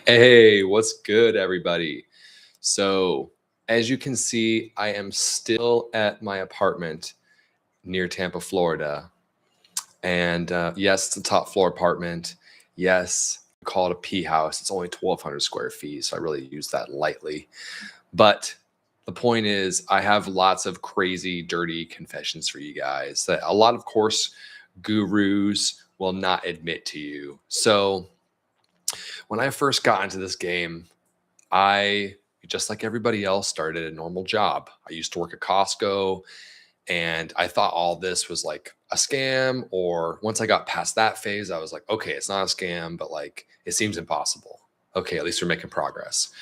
Hey, what's good, everybody? So, as you can see, I am still at my apartment near Tampa, Florida. And yes, it's a top floor apartment. Yes, we call it a P house. It's only 1,200 square feet. So I really use that lightly. But the point is, I have lots of crazy, dirty confessions for you guys that a lot of course gurus will not admit to you. So, when I first got into this game, I, just like everybody else, started a normal job. I used to work at Costco and I thought all this was like a scam. Or once I got past that phase, I was like, okay, it's not a scam, but like it seems impossible. Okay, at least we're making progress.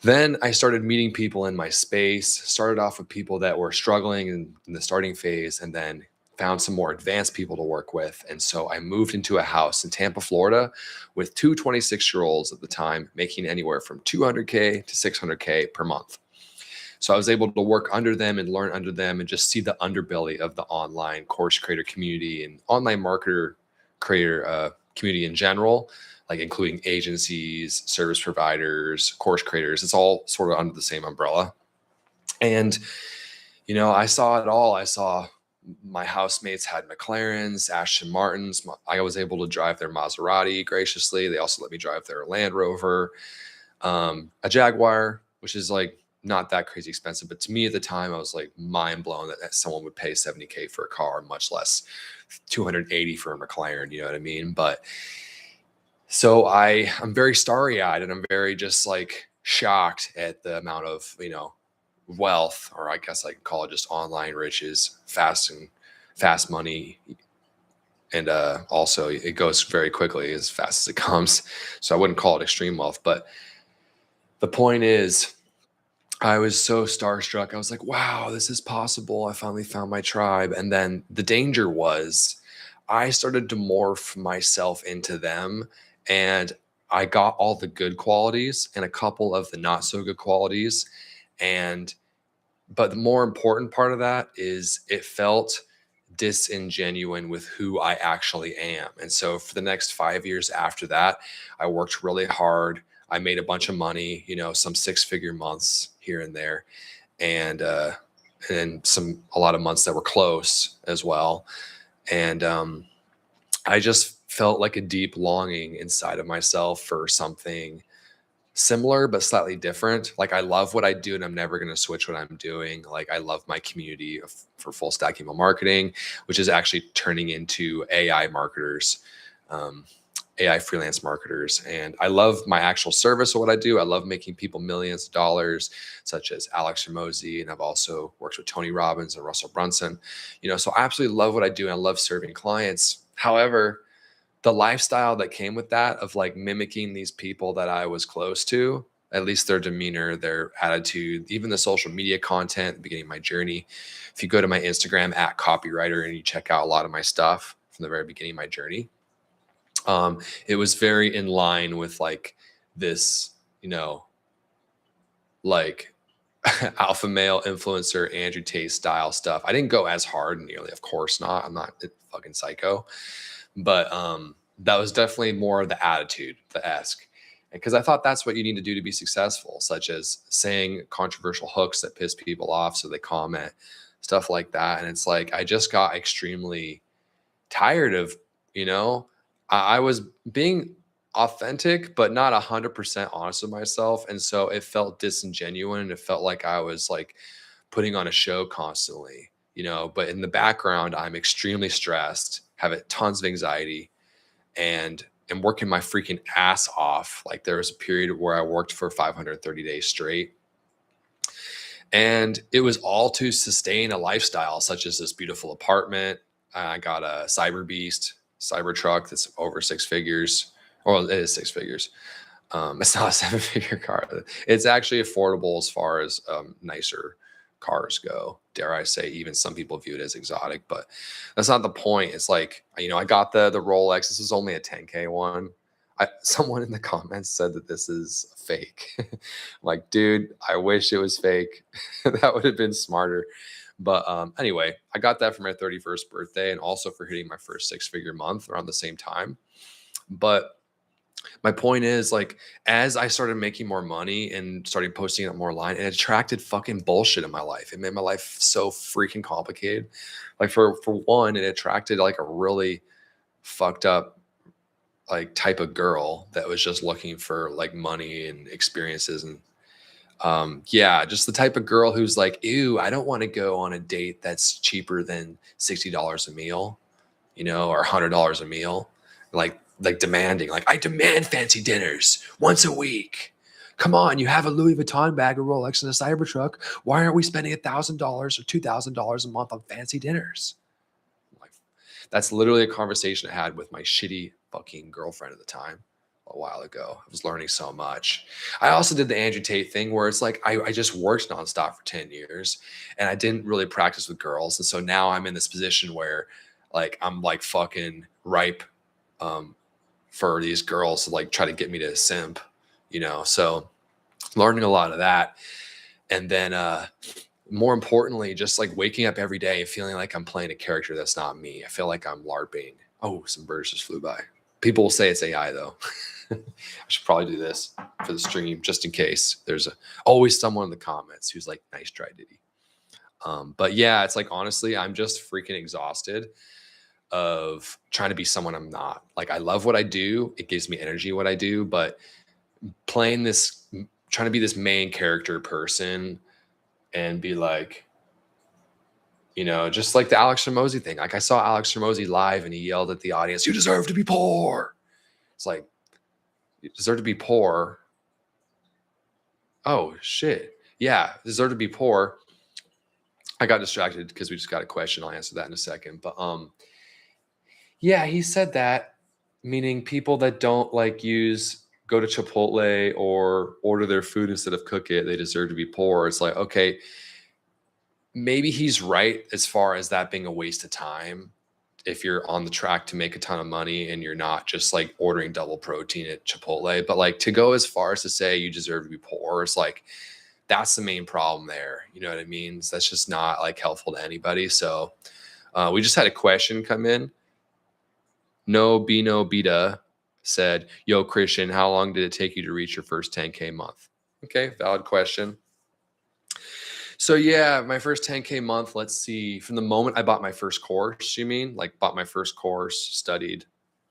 Then I started meeting people in my space, started off with people that were struggling in the starting phase, and then found some more advanced people to work with. And so I moved into a house in Tampa, Florida with two 26-year-olds at the time, making anywhere from 200K to 600K per month. So I was able to work under them and learn under them and just see the underbelly of the online course creator community and online marketer creator community in general, like including agencies, service providers, course creators. It's all sort of under the same umbrella. And, I saw it all. I saw my housemates had McLarens, Aston Martins. I was able to drive their Maserati graciously. They also let me drive their Land Rover, a Jaguar, which is like not that crazy expensive. But to me at the time, I was like mind blown that someone would pay 70K for a car, much less 280 for a McLaren. You know what I mean? But so I'm very starry eyed and I'm very just like shocked at the amount of, wealth, or I guess I can call it just online riches, fast money. And also it goes very quickly as fast as it comes. So I wouldn't call it extreme wealth, but the point is, I was so starstruck. I was like, wow, this is possible. I finally found my tribe. And then the danger was I started to morph myself into them. And I got all the good qualities and a couple of the not so good qualities. But the more important part of that is it felt disingenuine with who I actually am. And so for the next 5 years after that, I worked really hard. I made a bunch of money, some six-figure months here and there, and a lot of months that were close as well. And I just felt like a deep longing inside of myself for something similar but slightly different. Like I love what I do and I'm never going to switch what I'm doing. Like I love my community for full stack email marketing, which is actually turning into AI marketers, AI freelance marketers. And I love my actual service of what I do. I love making people millions of dollars, such as Alex Ramosi. And I've also worked with Tony Robbins and Russell Brunson, so I absolutely love what I do. And I love serving clients. However, the lifestyle that came with that of like mimicking these people that I was close to, at least their demeanor, their attitude, even the social media content at the beginning of my journey. If you go to my Instagram at copywriter and you check out a lot of my stuff from the very beginning of my journey, it was very in line with like this, like alpha male influencer Andrew Tate style stuff. I didn't go as hard nearly, of course not. I'm not a fucking psycho. But that was definitely more of the attitude, the esque. Because I thought that's what you need to do to be successful, such as saying controversial hooks that piss people off so they comment, stuff like that. And it's like, I just got extremely tired of, I was being authentic, but not 100% honest with myself. And so it felt disingenuous. It felt like I was like putting on a show constantly, but in the background, I'm extremely stressed, have tons of anxiety, and am working my freaking ass off. Like there was a period where I worked for 530 days straight. And it was all to sustain a lifestyle such as this beautiful apartment. I got a cyber truck that's over six figures. Well, it is six figures. It's not a seven-figure car. It's actually affordable as far as nicer cars go. Dare I say, even some people view it as exotic, but that's not the point. It's like, I got the Rolex. This is only a 10K one. Someone in the comments said that this is fake. I'm like, dude, I wish it was fake. That would have been smarter. But anyway, I got that for my 31st birthday and also for hitting my first six-figure month around the same time. But My point is, like, as I started making more money and started posting it more online, it attracted fucking bullshit in my life. It made my life so freaking complicated. Like for one, it attracted like a really fucked up like type of girl that was just looking for like money and experiences. And yeah, just the type of girl who's like, ew, I don't want to go on a date that's cheaper than $60 a meal, or $100 a meal. Like demanding, like, I demand fancy dinners once a week. Come on, you have a Louis Vuitton bag, a Rolex, and a Cybertruck. Why aren't we spending $1,000 or $2,000 a month on fancy dinners? Like, that's literally a conversation I had with my shitty fucking girlfriend at the time a while ago. I was learning so much. I also did the Andrew Tate thing where it's like I just worked nonstop for 10 years and I didn't really practice with girls. And so now I'm in this position where like I'm like fucking ripe for these girls to like try to get me to simp, So learning a lot of that. And then more importantly, just like waking up every day feeling like I'm playing a character that's not me. I feel like I'm LARPing. Oh, some birds just flew by. People will say it's AI though. I should probably do this for the stream just in case. There's always someone in the comments who's like, nice try, Diddy. But yeah, it's like, honestly, I'm just freaking exhausted of trying to be someone I'm not. Like, I love what I do. It gives me energy what I do, but trying to be this main character person and be like, just like the Alex Hormozy thing. Like I saw Alex Hormozy live and he yelled at the audience, "You deserve to be poor." It's like, you deserve to be poor. Oh shit. Yeah, deserve to be poor. I got distracted because we just got a question. I'll answer that in a second. But yeah, he said that, meaning people that don't like go to Chipotle or order their food instead of cook it, they deserve to be poor. It's like, okay, maybe he's right as far as that being a waste of time if you're on the track to make a ton of money and you're not just like ordering double protein at Chipotle. But like to go as far as to say you deserve to be poor, it's like that's the main problem there. You know what I mean? So that's just not like helpful to anybody. So we just had a question come in. No Bino Beta said, "Yo, Christian, how long did it take you to reach your first 10K month?" Okay, valid question. So yeah, my first 10K month, let's see, from the moment I bought my first course, you mean? Like bought my first course, studied,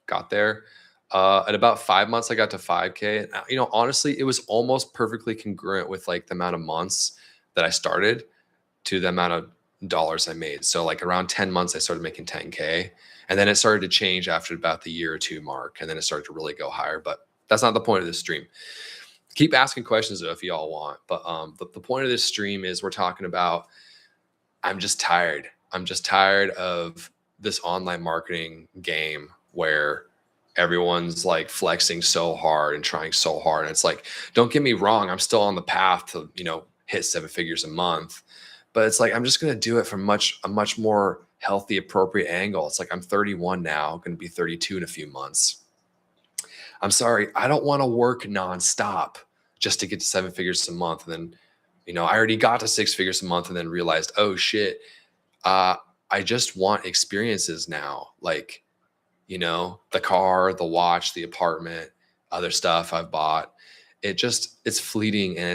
got there. At about 5 months, I got to 5K. And, honestly, it was almost perfectly congruent with like the amount of months that I started to the amount of dollars I made. So like around 10 months, I started making 10K. And then it started to change after about the year or two mark. And then it started to really go higher. But that's not the point of this stream. Keep asking questions though if y'all want. But the point of this stream is we're talking about I'm just tired. I'm just tired of this online marketing game where everyone's like flexing so hard and trying so hard. And it's like, don't get me wrong, I'm still on the path to, hit 7 figures a month. But it's like I'm just gonna do it from a much more healthy, appropriate angle. It's like I'm 31 now, gonna be 32 in a few months. I'm sorry, I don't want to work nonstop just to get to 7 figures a month. And then, I already got to 6 figures a month and then realized, oh shit, I just want experiences now. Like, the car, the watch, the apartment, other stuff I've bought. It's fleeting and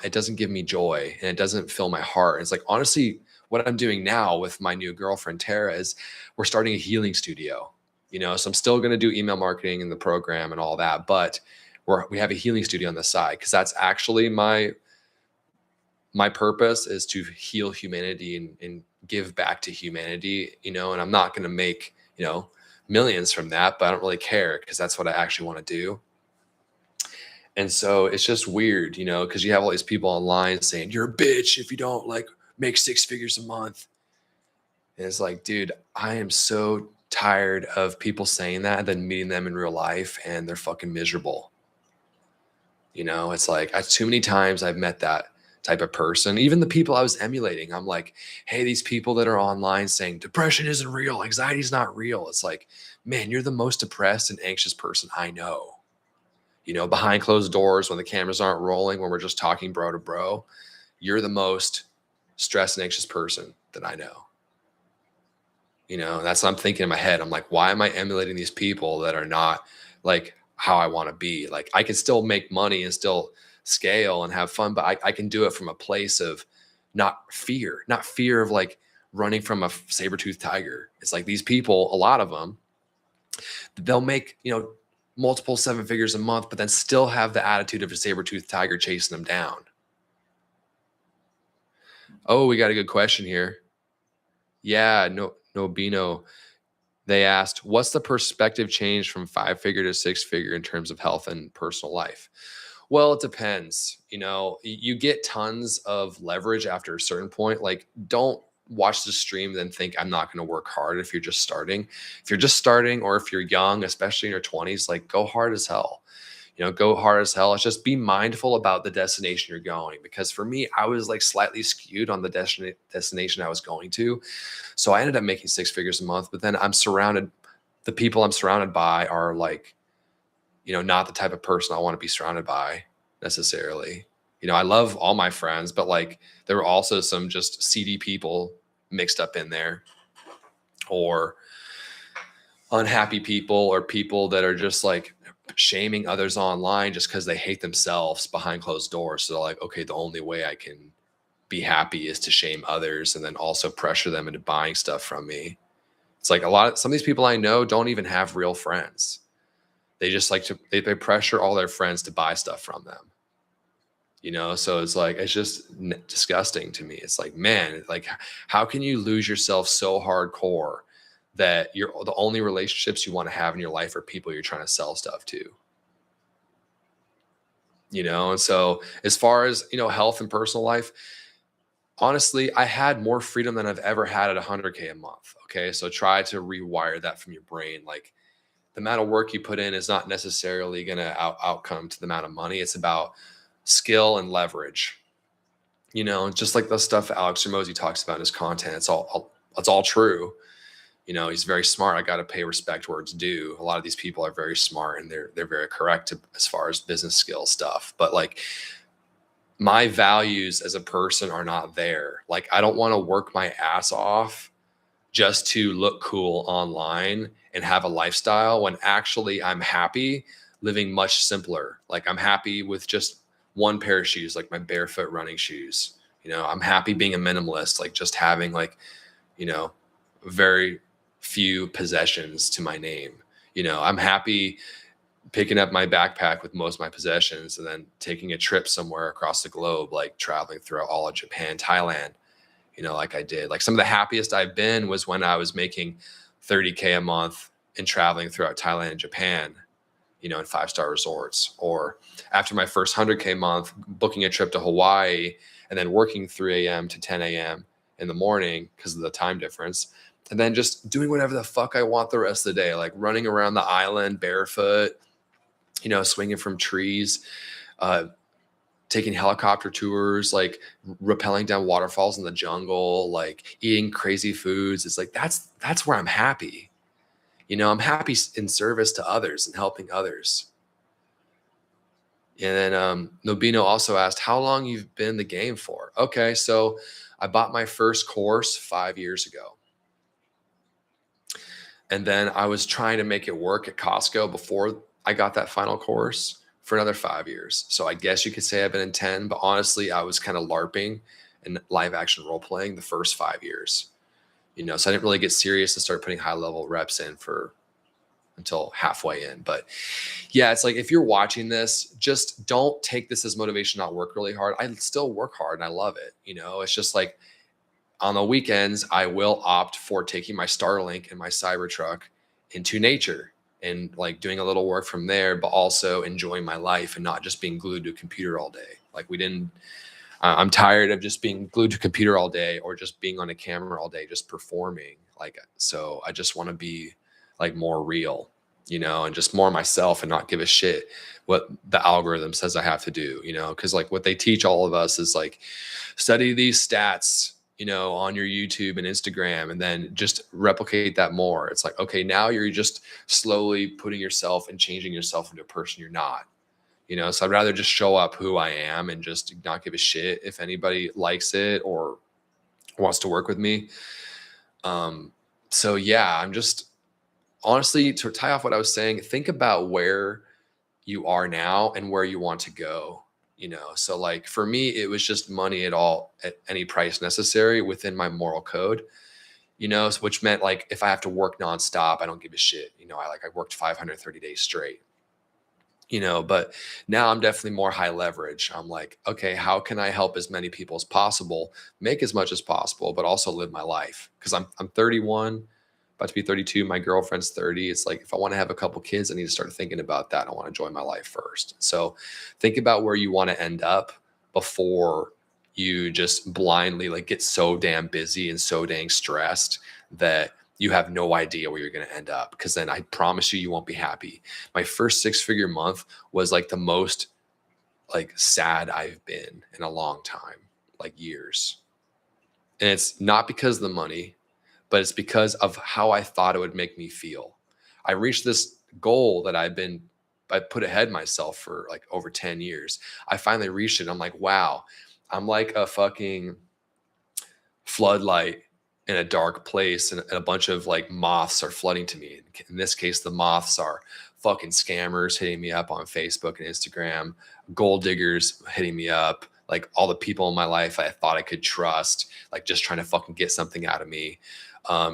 it doesn't give me joy and it doesn't fill my heart. It's like, honestly, what I'm doing now with my new girlfriend, Tara, is we're starting a healing studio. So I'm still going to do email marketing and the program and all that, but we have a healing studio on the side because that's actually my purpose is to heal humanity and give back to humanity, and I'm not going to make, millions from that, but I don't really care because that's what I actually want to do. And so it's just weird, because you have all these people online saying you're a bitch if you don't like make 6 figures a month. And it's like, dude, I am so tired of people saying that and then meeting them in real life and they're fucking miserable. It's like too many times I've met that type of person. Even the people I was emulating, I'm like, hey, these people that are online saying depression isn't real, anxiety is not real. It's like, man, you're the most depressed and anxious person I know. Behind closed doors when the cameras aren't rolling, when we're just talking bro to bro, you're the most stressed and anxious person that I know. That's what I'm thinking in my head. I'm like, why am I emulating these people that are not like, how I want to be. Like I can still make money and still scale and have fun, but I can do it from a place of not fear of like running from a saber-toothed tiger. It's like these people, a lot of them, they'll make, multiple seven figures a month, but then still have the attitude of a saber-toothed tiger chasing them down. Oh, we got a good question here. Yeah, no Bino. They asked, what's the perspective change from 5-figure to 6-figure in terms of health and personal life? Well, it depends. You get tons of leverage after a certain point. Like, don't watch the stream, then think I'm not going to work hard if you're just starting. If you're just starting, or if you're young, especially in your 20s, like go hard as hell. Go hard as hell. It's just be mindful about the destination you're going. Because for me, I was like slightly skewed on the destination I was going to. So I ended up making 6 figures a month, but then the people I'm surrounded by are like, not the type of person I want to be surrounded by necessarily. I love all my friends, but like there were also some just seedy people mixed up in there, or unhappy people, or people that are just like shaming others online just because they hate themselves behind closed doors. So they're like, okay, the only way I can be happy is to shame others and then also pressure them into buying stuff from me. It's like some of these people I know don't even have real friends. They just like they pressure all their friends to buy stuff from them. So it's like, it's just disgusting to me. It's like, man, like how can you lose yourself so hardcore that the only relationships you want to have in your life are people you're trying to sell stuff to? And so as far as, health and personal life, honestly, I had more freedom than I've ever had at 100K a month. Okay. So try to rewire that from your brain. Like the amount of work you put in is not necessarily going to outcome to the amount of money. It's about skill and leverage, just like the stuff Alex Hormozi talks about in his content. It's all true. He's very smart. I got to pay respect where it's due. A lot of these people are very smart and they're very correct as far as business skill stuff. But like my values as a person are not there. Like I don't want to work my ass off just to look cool online and have a lifestyle when actually I'm happy living much simpler. Like I'm happy with just one pair of shoes, like my barefoot running shoes. I'm happy being a minimalist, like just having like, very few possessions to my name. I'm happy picking up my backpack with most of my possessions and then taking a trip somewhere across the globe, like traveling throughout all of Japan, Thailand, like I did. Like some of the happiest I've been was when I was making 30K a month and traveling throughout Thailand and Japan, in 5-star resorts, or after my first 100K month, booking a trip to Hawaii and then working 3 a.m. to 10 a.m. in the morning because of the time difference. And then just doing whatever the fuck I want the rest of the day, like running around the island barefoot, swinging from trees, taking helicopter tours, like rappelling down waterfalls in the jungle, like eating crazy foods. It's like, that's where I'm happy. I'm happy in service to others and helping others. And then Nobino also asked how long you've been in the game for. Okay, so I bought my first course 5 years ago. And then I was trying to make it work at Costco before I got that final course for another 5 years. So I guess you could say I've been in 10, but honestly, I was kind of LARPing and live action role playing the first 5 years. So I didn't really get serious to start putting high level reps in until halfway in. But yeah, it's like, if you're watching this, just don't take this as motivation, not work really hard. I still work hard and I love it. It's just like on the weekends, I will opt for taking my Starlink and my Cybertruck into nature and like doing a little work from there, but also enjoying my life and not just being glued to a computer all day. Like I'm tired of just being glued to a computer all day or just being on a camera all day, just performing. Like, so I just want to be like more real, and just more myself and not give a shit what the algorithm says I have to do, because like what they teach all of us is like, study these stats, on your YouTube and Instagram, and then just replicate that more. It's like, okay, now you're just slowly putting yourself and changing yourself into a person you're not. So I'd rather just show up who I am and just not give a shit if anybody likes it or wants to work with me. So yeah, I'm just honestly, to tie off what I was saying, think about where you are now and where you want to go. So like for me, it was just money at any price necessary within my moral code, which meant like if I have to work nonstop, I don't give a shit. I worked 530 days straight, but now I'm definitely more high leverage. I'm like, okay, how can I help as many people as possible, make as much as possible, but also live my life? Because I'm 31, about to be 32. My girlfriend's 30. It's like, if I want to have a couple kids, I need to start thinking about that. I want to enjoy my life first. So think about where you want to end up before you just blindly like get so damn busy and so dang stressed that you have no idea where you're going to end up. Because then I promise you won't be happy. My first 6-figure month was like the most like sad I've been in a long time, like years. And it's not because of the money, but it's because of how I thought it would make me feel. I reached this goal that I put ahead myself for like over 10 years. I finally reached it. I'm like, wow, I'm like a fucking floodlight in a dark place, and a bunch of like moths are flooding to me. In this case, the moths are fucking scammers hitting me up on Facebook and Instagram, gold diggers hitting me up, like all the people in my life I thought I could trust, like just trying to fucking get something out of me.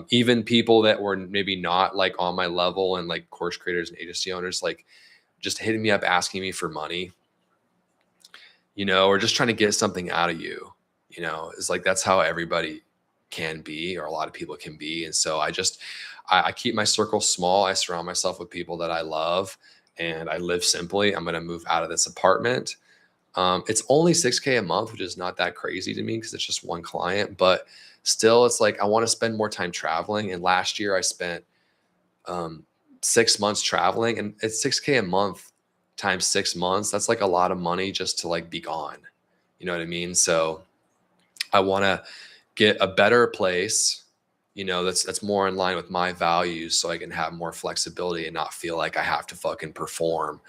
Even people that were maybe not like on my level, and like course creators and agency owners, like just hitting me up, asking me for money, or just trying to get something out of you. It's like, that's how everybody can be, or a lot of people can be. And so I keep my circle small. I surround myself with people that I love, and I live simply. I'm going to move out of this apartment. It's only $6K a month, which is not that crazy to me because it's just one client, but still it's like, I want to spend more time traveling. And last year I spent 6 months traveling, and it's $6K a month times 6 months. That's like a lot of money just to like be gone. You know what I mean? So I want to get a better place, that's more in line with my values, so I can have more flexibility and not feel like I have to fucking perform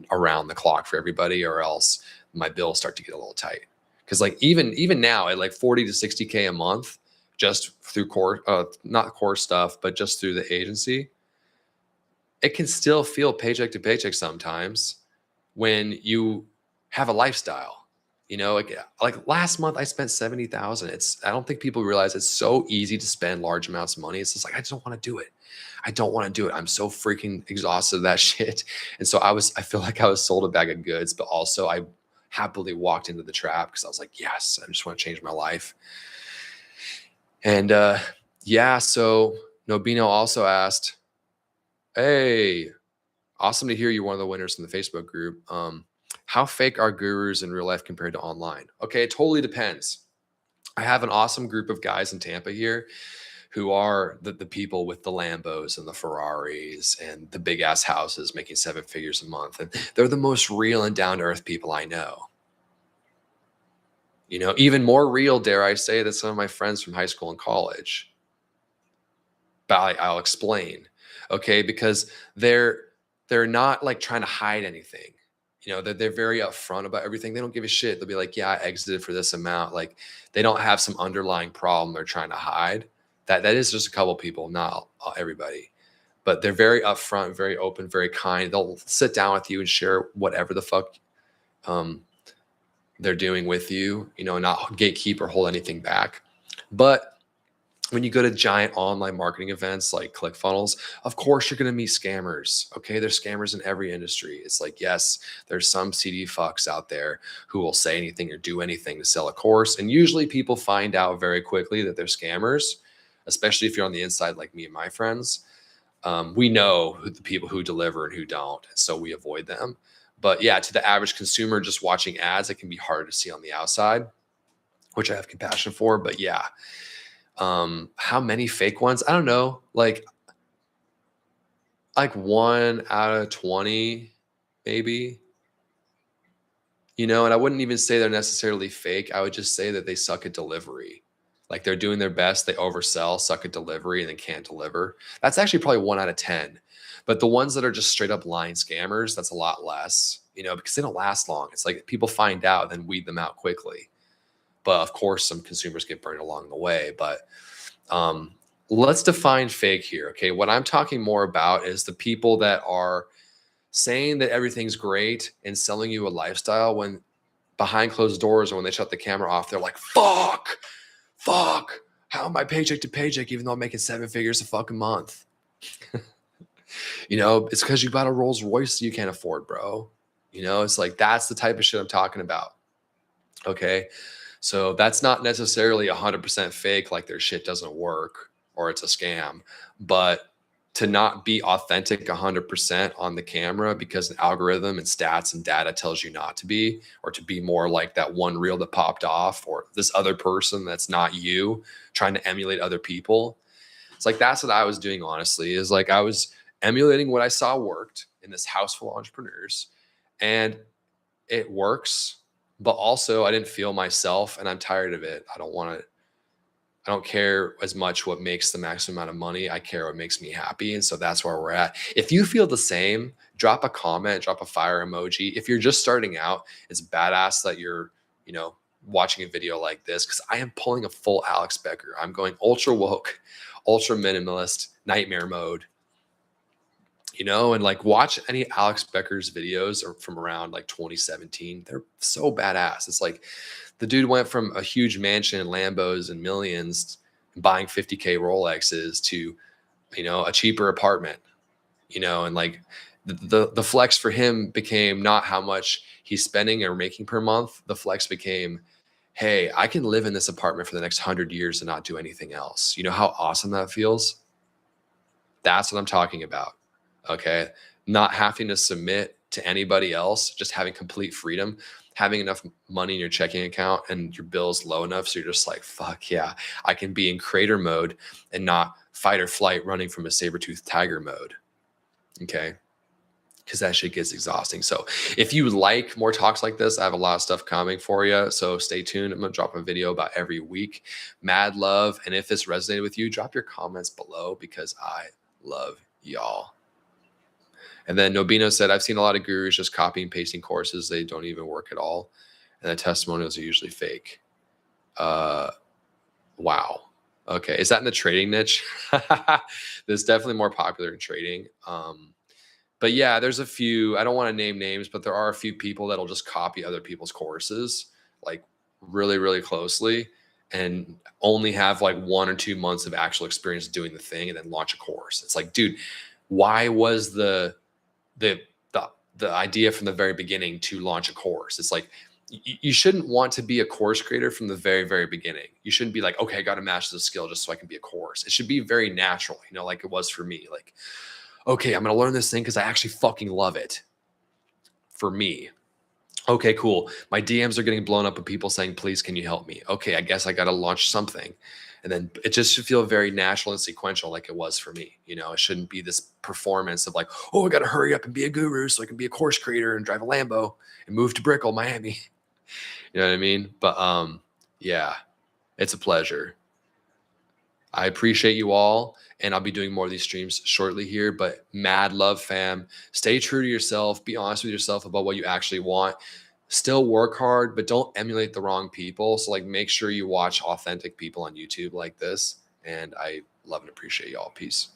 around the clock for everybody, or else my bills start to get a little tight. Because like even now at like 40 to 60K a month, just through not core stuff, but just through the agency, it can still feel paycheck to paycheck sometimes when you have a lifestyle. Like last month I spent 70,000. I don't think people realize it's so easy to spend large amounts of money. It's just like, I just don't want to do it. I don't want to do it. I'm so freaking exhausted of that shit. And so I feel like I was sold a bag of goods, but also I happily walked into the trap because I was like, yes, I just want to change my life. And yeah, so Nobino also asked, hey, awesome to hear you're one of the winners in the Facebook group. How fake are gurus in real life compared to online? Okay, it totally depends. I have an awesome group of guys in Tampa here who are the people with the Lambos and the Ferraris and the big ass houses making 7 figures a month. And they're the most real and down to earth people I know. Even more real, dare I say, than some of my friends from high school and college. But I'll explain. Okay, because they're not like trying to hide anything. They're very upfront about everything. They don't give a shit. They'll be like, yeah, I exited for this amount. Like, they don't have some underlying problem they're trying to hide. That is just a couple people, not everybody. But they're very upfront, very open, very kind. They'll sit down with you and share whatever the fuck they're doing with you, not gatekeep or hold anything back. But when you go to giant online marketing events like ClickFunnels, of course you're going to meet scammers. Okay, there's scammers in every industry. It's like, yes, there's some CD fucks out there who will say anything or do anything to sell a course. And usually people find out very quickly that they're scammers, especially if you're on the inside like me and my friends. We know who the people who deliver and who don't, so we avoid them. But yeah, to the average consumer just watching ads, it can be hard to see on the outside, which I have compassion for. But yeah. How many fake ones? I don't know. Like 1 out of 20, maybe. And I wouldn't even say they're necessarily fake. I would just say that they suck at delivery. Like, they're doing their best, they oversell, suck at delivery, and then can't deliver. That's actually probably 1 out of 10. But the ones that are just straight up lying scammers, that's a lot less, because they don't last long. It's like people find out, then weed them out quickly. But of course, some consumers get burned along the way. But let's define fake here. Okay, what I'm talking more about is the people that are saying that everything's great and selling you a lifestyle when behind closed doors or when they shut the camera off, they're like, fuck, how am I paycheck to paycheck even though I'm making 7 figures a fucking month? You know, it's because you bought a Rolls Royce you can't afford, bro. You know, it's like, that's the type of shit I'm talking about. Okay. So that's not necessarily 100% fake, like their shit doesn't work or it's a scam, but to not be authentic 100% on the camera because an algorithm and stats and data tells you not to be, or to be more like that one reel that popped off, or this other person that's not you trying to emulate other people. It's like, that's what I was doing, honestly, is like I was emulating what I saw worked in this house full of entrepreneurs, and it works, but also I didn't feel myself and I'm tired of it. I don't care as much what makes the maximum amount of money. I care what makes me happy. And so that's where we're at. If you feel the same, drop a comment, drop a fire emoji. If you're just starting out, it's badass that you're, you know, watching a video like this, because I am pulling a full Alex Becker. I'm going ultra woke, ultra minimalist, nightmare mode. You know, and like watch any Alex Becker's videos or from around like 2017. They're so badass. It's like the dude went from a huge mansion and Lambos and millions buying 50K Rolexes to, you know, a cheaper apartment, you know, and like the flex for him became not how much he's spending or making per month. The flex became, hey, I can live in this apartment for the next 100 years and not do anything else. You know how awesome that feels? That's what I'm talking about. Okay. Not having to submit to anybody else, just having complete freedom, having enough money in your checking account and your bills low enough. So you're just like, fuck yeah, I can be in creator mode and not fight or flight running from a saber-toothed tiger mode. Okay. Because that shit gets exhausting. So if you like more talks like this, I have a lot of stuff coming for you. So stay tuned. I'm going to drop a video about every week. Mad love. And if this resonated with you, drop your comments below because I love y'all. And then Nobino said, I've seen a lot of gurus just copy and pasting courses. They don't even work at all. And the testimonials are usually fake. Wow. Okay. Is that in the trading niche? That's definitely more popular in trading. But yeah, there's a few, I don't want to name names, but there are a few people that'll just copy other people's courses, like really, really closely, and only have like 1 or 2 months of actual experience doing the thing and then launch a course. It's like, dude, why was the idea from the very beginning to launch a course? It's like, you shouldn't want to be a course creator from the very, very beginning. You shouldn't be like, okay, I got to master the skill just so I can be a course. It should be very natural, you know, like it was for me. Like, okay, I'm going to learn this thing because I actually fucking love it. For me. Okay, cool. My DMs are getting blown up with people saying, please, can you help me? Okay, I guess I got to launch something. And then it just should feel very natural and sequential like it was for me. You know, it shouldn't be this performance of like, oh, I got to hurry up and be a guru so I can be a course creator and drive a Lambo and move to Brickell, Miami. You know what I mean? But yeah, it's a pleasure. I appreciate you all, and I'll be doing more of these streams shortly here, but mad love, fam. Stay true to yourself. Be honest with yourself about what you actually want. Still work hard, but don't emulate the wrong people. So like, make sure you watch authentic people on YouTube like this. And I love and appreciate y'all. Peace.